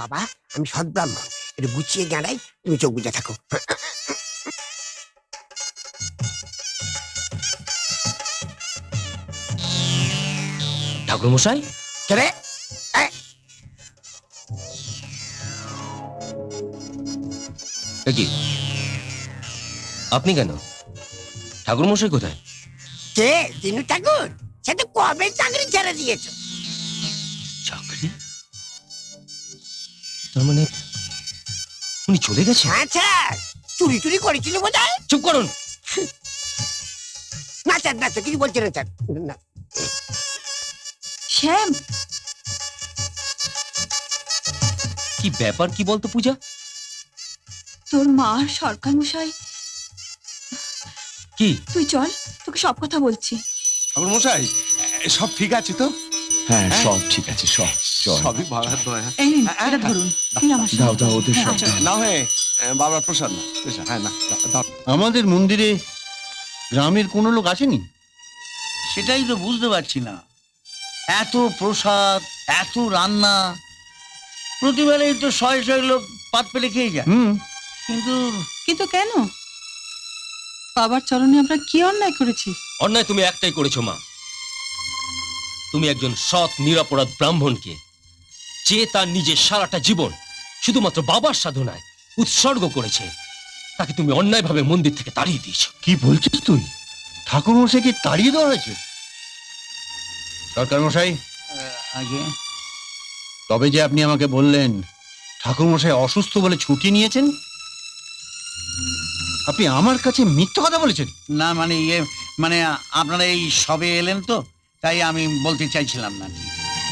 বাবা আমি সৎ ব্রাহ্মণ, একটু গুছিয়ে গাড়াই, তুমি চোখ বুঝে থাকো। ঠাকুর মশাই, চলে কি আপনি কেন? ঠাকুর মশাই কোথায়? কে? দিনু ঠাকুর? সে তো কবে চাকরি ছেড়ে দিয়েছে। চাকরি? তার মানে উনি চলে গেছে? আচ্ছা, চুরি টুরি করেছিল বোধ হয়। চুপ করুন। না স্যার, না স্যার, কিছু বলছে না স্যার। না শ্যাম, কি ব্যাপার কি বলতো পূজা? তোর মা সরকার মশাই, কি? তুই চল, তোকে সব কথা বলছি। ঠাকুর মশাই, সব ঠিক আছে তো? হ্যাঁ সব ঠিক আছে, সব সবই ভাড়ার দয়া। এই নিন, এটা ধরুন। তুই আমার দাও সঙ্গে দাও ওদের হ্যাঁ, সব চল। দাও। না হয়ে বাবার প্রসাদ না, প্রসাদ, হ্যাঁ না দাও। আমাদের মন্দিরে গ্রামের কোনো লোক আসেনি? সেটাই তো বুঝতে পারছি না। এত প্রসাদ, এত রান্না, প্রতিবারেই তো শয়ে শয়ে লোক পাত পেলে খেয়ে যায়। কিন্তু কিন্তু কেন? বাবার চরণে আমরা কি অন্যায় করেছি? অন্যায় তুমি একটাই করেছো মা। তুমি একজন সৎ নিরপরাধ ব্রাহ্মণকে, যে তার নিজের সারাটা জীবন শুধুমাত্র বাবার সাধনায় উৎসর্গ করেছে, তাকে তুমি অন্যায়ভাবে মন্দির থেকে তাড়িয়ে দিয়েছো। কি বলছিস তুই? ঠাকুর মশাইকে তাড়িয়ে দেওয়া হয়েছে? সরকার মশাই, আগে তবে যে আপনি আমাকে বললেন ঠাকুর মশাই অসুস্থ বলে ছুটি নিয়েছেন, আপনি আমার কাছে মিথ্যা কথা বলেছেন। না মানে মানে আপনারা এই সবে এলেন তো, তাই আমি বলতে চাইছিলাম না,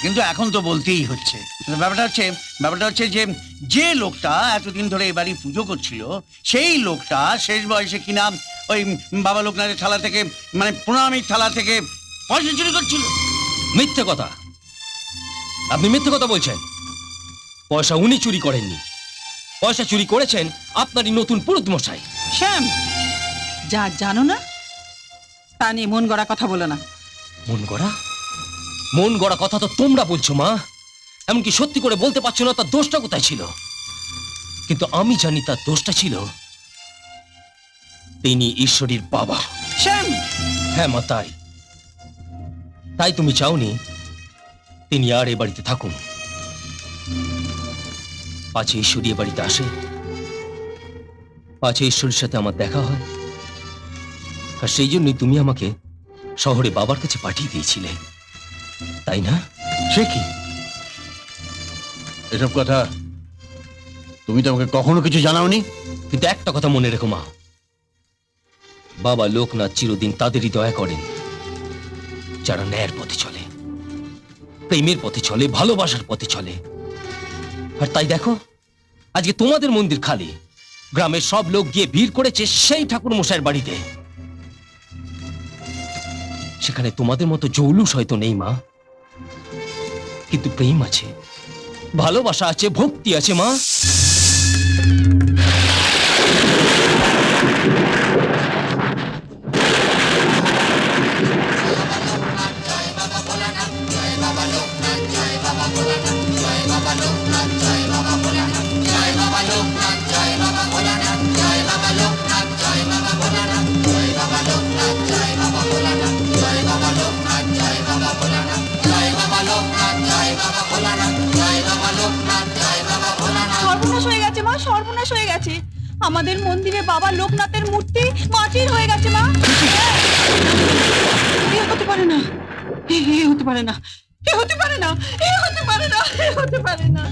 কিন্তু এখন তো বলতেই হচ্ছে। ব্যাপারটা হচ্ছে যে যে লোকটা এতদিন ধরে এবারই পুজো করছিল, সেই লোকটা শেষ বয়সে কিনা ওই বাবা লোকনাথের থালা থেকে, মানে প্রণামীর থালা থেকে পয়সা চুরি করছিল। মিথ্যে কথা। আপনি মিথ্যে কথা বলছেন। পয়সা উনি চুরি করেননি, পয়সা চুরি করেছেন আপনারই নতুন পুরোহিত মশাই। শ্যাম, যা জানো না তা নিয়ে মন গড়া কথা বলো না। মন গড়া? মন গড়া কথা তো তোমরা বলছো মা। এমনকি সত্যি করে বলতে পারছো না তার দোষটা কোথায় ছিল। কিন্তু আমি জানি তার দোষটা ছিল তিনি ঈশ্বরীর বাবা। শ্যাম, হ্যাঁ মা, তাই তাই তুমি চাওনি তিনি আর এ বাড়িতে থাকুন। পাছে ঈশ্বরী এ বাড়িতে আসে, পাছে ঈশ্বরের সাথে আমার দেখা হয়, আর সেই জন্যই তুমি আমাকে শহরে বাবার কাছে পাঠিয়ে দিয়েছিলে, তাই না? সে কি এসব কথা? তুমি তো আমাকে কখনো কিছু জানাওনি। কিন্তু একটা কথা মনে রেখো মা, বাবা লোকনাথ চিরদিন তাদেরই দয়া করেন যারা ন্যায়ের পথে চলে, প্রেমের পথে চলে, ভালোবাসার পথে চলে। আর তাই দেখো, আজকে তোমাদের মন্দির খালি, গ্রামের সব লোক গিয়ে ভিড় করেছে সেই ঠাকুর মশাইয়ের বাড়িতে। সেখানে তোমাদের মতো জৌলুস হয়তো নেই মা, কিন্তু প্রেম আছে, ভালোবাসা আছে, ভক্তি আছে মা। সর্বনাশ হয়ে গেছে মা, সর্বনাশ হয়ে গেছে। আমাদের মন্দিরে বাবা লোকনাথের মূর্তি মাটির হয়ে গেছে মা। এ হতে পারে না, এ হতে পারে না, এ হতে পারে না, এ হতে পারে না, এ হতে পারে না।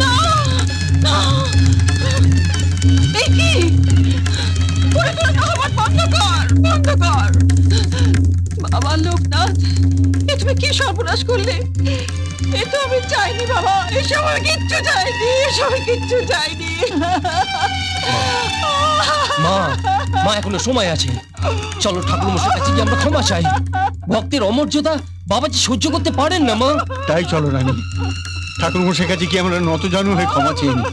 না, না, এই কি? পুরো নহবত বন্ধ কর, বন্ধ কর। বাবা লোকনাথ, এ তুমি কি সর্বনাশ করলে? এ তো আমি চাইনি বাবা, এসব আমি কিচ্ছু চাইনি, এসব আমি কিচ্ছু চাইনি। মা, মা এখনো সময় আছে, চলো ঠাকুর মশাইয়ের কাছে গিয়ে আমরা ক্ষমা চাই। ভক্তের অমর্যাদা বাবাজি সহ্য করতে পারেন না মা। তাই চলো রানী, ঠাকুর মশাইয়ের কাছে কি আমরা নতজানু হয়ে ক্ষমা চেয়ে নিই।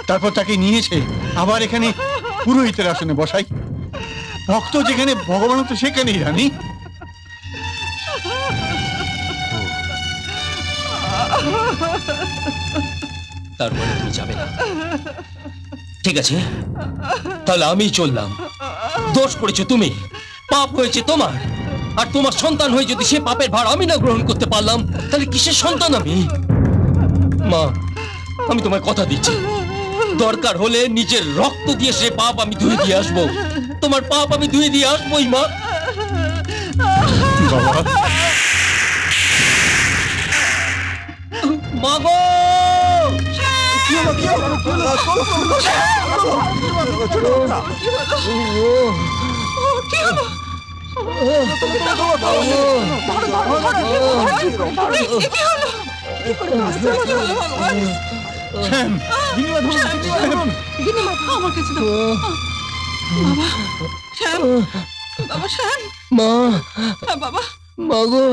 তারপর তাকে নিয়েছে আবার এখানে পুরোহিতের আসনে বসাই। রক্ত যেখানে ভগবান তো সেখানেই রানী। তার মানে তুমি যাবে না? ঠিক আছে, তাহলে আমি চললাম। দোষ করেছো তুমি, পাপ হয়েছে তোমার, আর তোমার সন্তান হয়ে যদি সে পাপের ভার আমি না গ্রহণ করতে পারলাম, তাহলে কিসের সন্তান আমি? মা, আমি তোমায় কথা দিচ্ছি, দরকার হলে নিজের রক্ত দিয়ে সে পাপ আমি ধুয়ে দিয়ে আসবো। তোমার পাপ আমি ধুয়ে দিয়ে আসবোই মা। বাবা, মা গো! শ্যাম, গিন্নিমা ধরুন, শ্যাম। আমার কাছে দাও। বাবা শ্যাম, বাবা শ্যাম, মা, বাবা মা গো!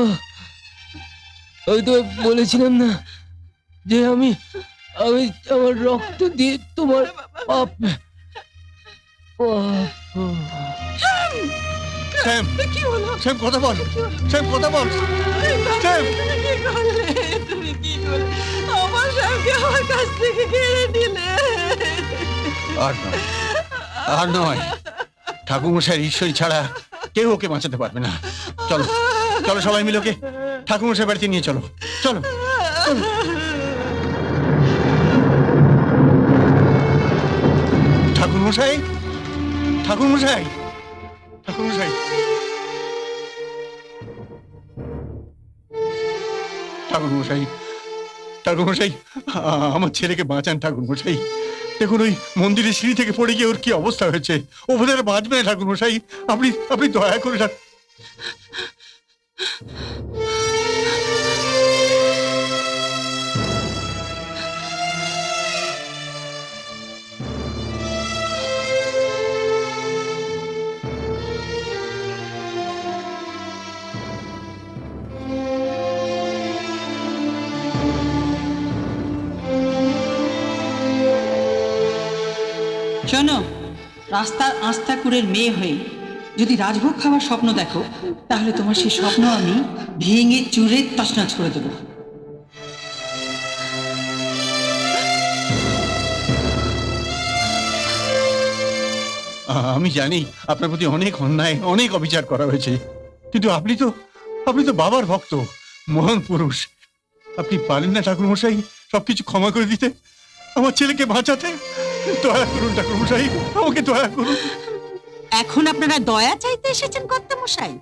আমি তো বলেছিলাম না যে আমি আমি আমার রক্ত দিয়ে তোমার পাপ শ্যাম, কি হলো? শ্যাম কথা বল, শ্যাম কথা বল, শ্যাম। তুমি কি করলে? তুমি কি করলে? আমার স্বামীকে আমার কাছ থেকে কেড়ে নিলে। আর নয়, আর নয়, ঠাকুরমশাইয়ের ঈশ্বরী ছাড়া কেউ ওকে বাঁচাতে পারবে না। চলো, চলো সবাই মিলে ওকে ঠাকুরমশাই বাড়িতে নিয়ে চলো, চলো। ঠাকুরমশাই, ঠাকুরমশাই, ঠাকুরমশাই, ঠাকুরমশাই, ঠাকুরমশাই, আমার ছেলেকে বাঁচান ঠাকুরমশাই। দেখুন ওই মন্দিরের সিঁড়ি থেকে পড়ে গিয়ে ওর কি অবস্থা হয়েছে, ও বোধহয় আর বাঁচবে না ঠাকুরমশাই। আপনি আপনি দয়া করে শোনো, রাস্তার আস্তাকুরের মেয়ে হয়ে যদি রাজভোগ খাওয়ার স্বপ্ন দেখো, তাহলে তোমার সেই স্বপ্ন আমি ভেঙে চুরে তছনছ করে দেবো। আমি জানি আপনার প্রতি অনেক অন্যায়, অনেক অবিচার করা হয়েছে, কিন্তু আপনি তো বাবার ভক্ত, মহান পুরুষ। আপনি পারেন না ঠাকুরমশাই সবকিছু ক্ষমা করে দিতে, আমার ছেলেকে বাঁচাতে? দয়া করুন ঠাকুরমশাই, আমাকে দয়া করুন। এখন আপনারা দয়া চাইতে এসেছেন কর্তামশাই?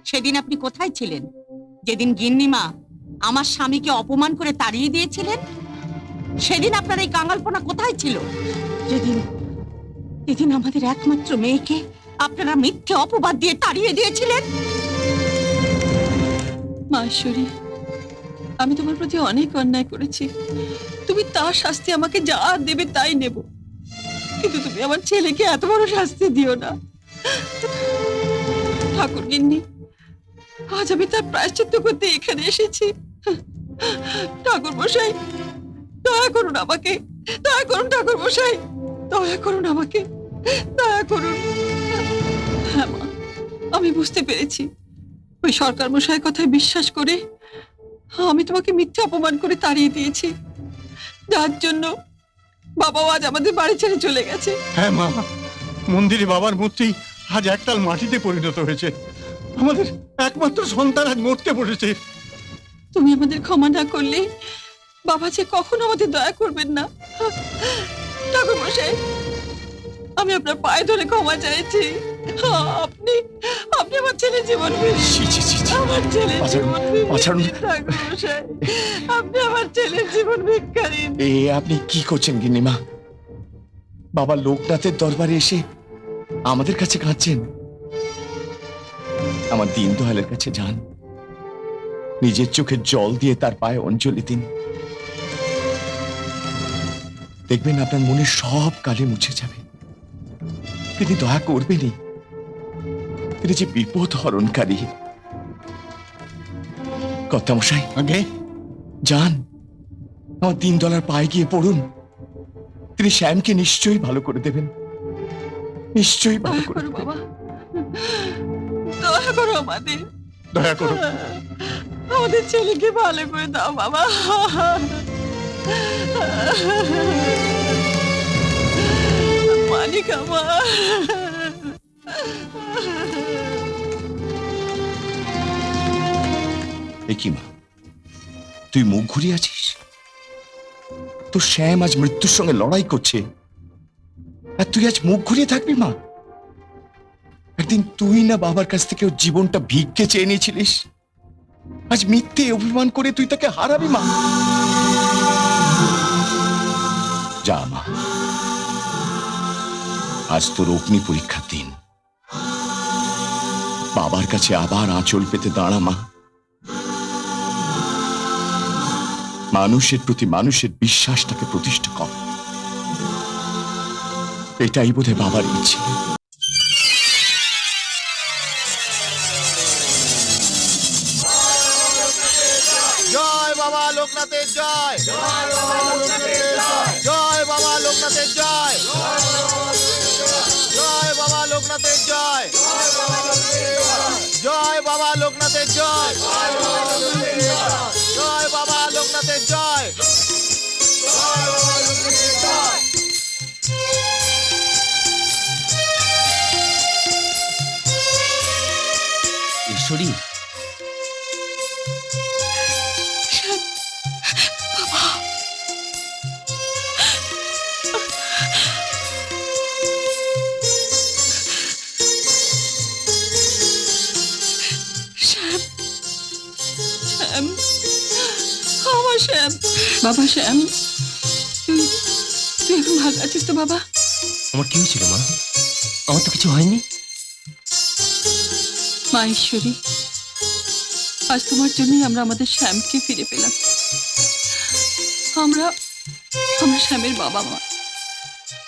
সেদিন আপনি কোথায় ছিলেন, যেদিন গিন্নিমা আমার স্বামীকে অপমান করে তাড়িয়ে দিয়েছিলেন? সেদিন আপনার এই কাঙালপনা কোথায় ছিল? যেদিন যেদিন আমাদের একমাত্র মেয়েকে আপনারা মিথ্যে অপবাদ দিয়ে তাড়িয়ে দিয়েছিলেন? মাহেশ্বরী, আমি তোমার প্রতি অনেক অন্যায় করেছি, তুমি তার শাস্তি আমাকে যা দেবে তাই নেব, কিন্তু তুমি আমার ছেলেকে এত বড় শাস্তি দিও না। ঠাকুর গিন্নি, আজ আমি তার প্রায়শ্চিত্ত করতে এখানে এসেছি। ঠাকুর মশাই, দয়া করুন আমাকে, দয়া করুন ঠাকুর মশাই, দয়া করুন আমাকে, দয়া করুন। হ্যাঁ মা, আমি বুঝতে পেরেছি, ওই সরকার মশাইয়ের কথায় বিশ্বাস করে আমি তোমাকে মিথ্যে অপমান করে তাড়িয়ে দিয়েছি, যার জন্য বাবাও আজ আমাদের বাড়ি ছেড়ে চলে গেছে। হ্যাঁ মা, মন্দিরে বাবার মূর্তি আজ একতাল মাটিতে পরিণত হয়েছে, আমাদের একমাত্র সন্তান আজ মরতে বসেছে। তুমি আমাদের ক্ষমা না করলে বাবা যে কখনো আমাদের দয়া করবেন না। ঠাকুর মশাই, আমি আপনার পায়ে ধরে ক্ষমা চাইছি। আপনি আপনি আমার ছেলে জীবন আমার ছেলে জীবন ঠাকুর মশাই, আপনি আমার ছেলের জীবন ভিক্ষারী। এ আপনি কি করছেন গিন্নিমা? বাবা লোকনাথের দরবারে এসে আমাদের কাছে কাঁদছেন? আমার দিন দয়ালের কাছে যান, নিজের চোখের জল দিয়ে তার পায়ে অঞ্জলি দিন, দেখবেন আপনার মনের সব কালে মুছে যাবে। তিনি দয়া করবেনই, তিনি যে বিপদ হরণকারী। কর্তামশাই, আগে যান, আমার দিন দলার পায়ে গিয়ে পড়ুন, তিনি শ্যামকে নিশ্চয়ই ভালো করে দেবেন, নিশ্চয়ই ভালো দয়া করে করো দেবেন। বাবা, দয়া করো আমাদের, দয়া করো। আমাদের ছেলেকে ভালো করে দাও বাবা। মানিক আমার, এ কি মা, তুই মুখ ঘুরিয়ে আছিস? তোর শ্যাম আজ মৃত্যুর সঙ্গে লড়াই করছে, আর তুই আজ মুখ ঘুরিয়ে থাকবি মা? একদিন তুই না বাবার কাছ থেকে ওর জীবনটা ভিক্ষে চেয়ে নিয়েছিলিস, আজ মিথ্যে অভিমান করে তুই তাকে হারাবি মা? যা মা, আজ তোর অগ্নি পরীক্ষার দিন, বাবার কাছে আবার আঁচল পেতে দাঁড়া মা। মানুষের প্রতি মানুষের বিশ্বাসটাকে প্রতিষ্ঠা কর, এটাই বোধহয় বাবার ইচ্ছে। জয় বাবা লোকনাথের জয়, জয় বাবা লোকনাথের জয়, জয় বাবা লোকনাথের জয়, জয় বাবা লোকনাথের জয়, জয় বাবা লোকনাথের জয়, জয় বাবা লোকনাথের জয়। ঈশ্বরী, শ্যাম, শ্যাম, আমার শ্যাম, বাবা শ্যাম, তুই তুই এখন ভালো আছিস তো বাবা? আমার কি হয়েছিল মা? আমার তো কিছু হয়নি। মা ঈশ্বরী, আজ তোমার জন্যই আমরা আমাদের শ্যামকে ফিরে পেলাম। আমরা আমরা শ্যামের বাবা মা,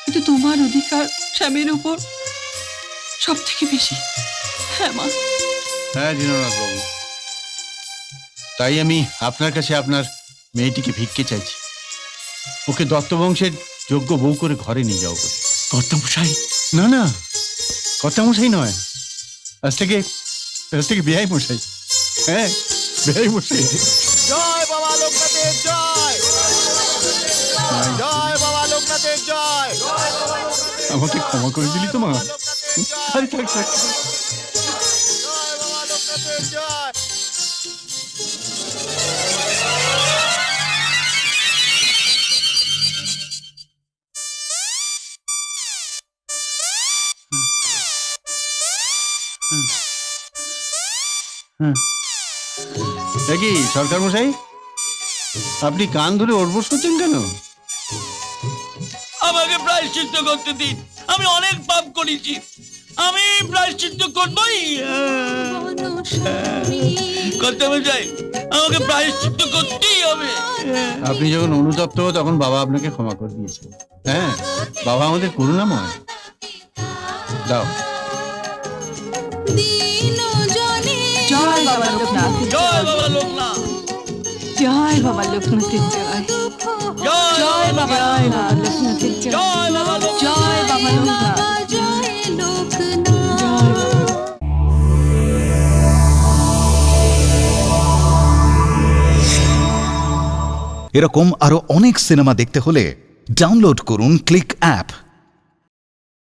কিন্তু তোমার অধিকার শ্যামের উপর সব থেকে বেশি। হ্যাঁ মা। হ্যাঁ দীননাথ বাবু, তাই আমি আপনার কাছে আপনার মেয়েটিকে ভিক্ষে চাইছি, ওকে দত্তবংশের যোগ্য বউ করে ঘরে নিয়ে যাও বলে। কর্তামশাই, না না, কর্তামশাই নয়, আজ থেকে বেয়াই মশাই। হ্যাঁ, বেয়াই মশাই। জয় বাবা লোকনাথের জয়, জয় বাবা লোকনাথের জয়, আমাকে ক্ষমা করে দিলি তো মা? লোকনাথের জয়, আরে থাক থাক। জয় বাবা লোকনাথের জয়। দেখি সরকার মশাই, আপনি কান ধরে ওড়বোস করছেন কেন? আমাকে প্রায়শ্চিত্ত করতে দিন, আমি অনেক পাপ করেছি, আমি প্রায়শ্চিত্ত করবই। করতে চাই, আমাকে প্রায়শ্চিত্ত করতেই হবে। আপনি যখন অনুতপ্ত তখন বাবা আপনাকে ক্ষমা করে দিয়েছেন। হ্যাঁ, বাবা আমাদের করুণাময়। দাও। জয় বাবা লোকনাথ, জয় বাবা লোকনাথ, জয় বাবা লোকনাথের জয়, জয় বাবা লোকনাথের জয়, জয় বাবা লোকনাথ, জয় বাবা লোকনাথ। এরকম আরো অনেক সিনেমা দেখতে হলে ডাউনলোড করুন ক্লিক অ্যাপ।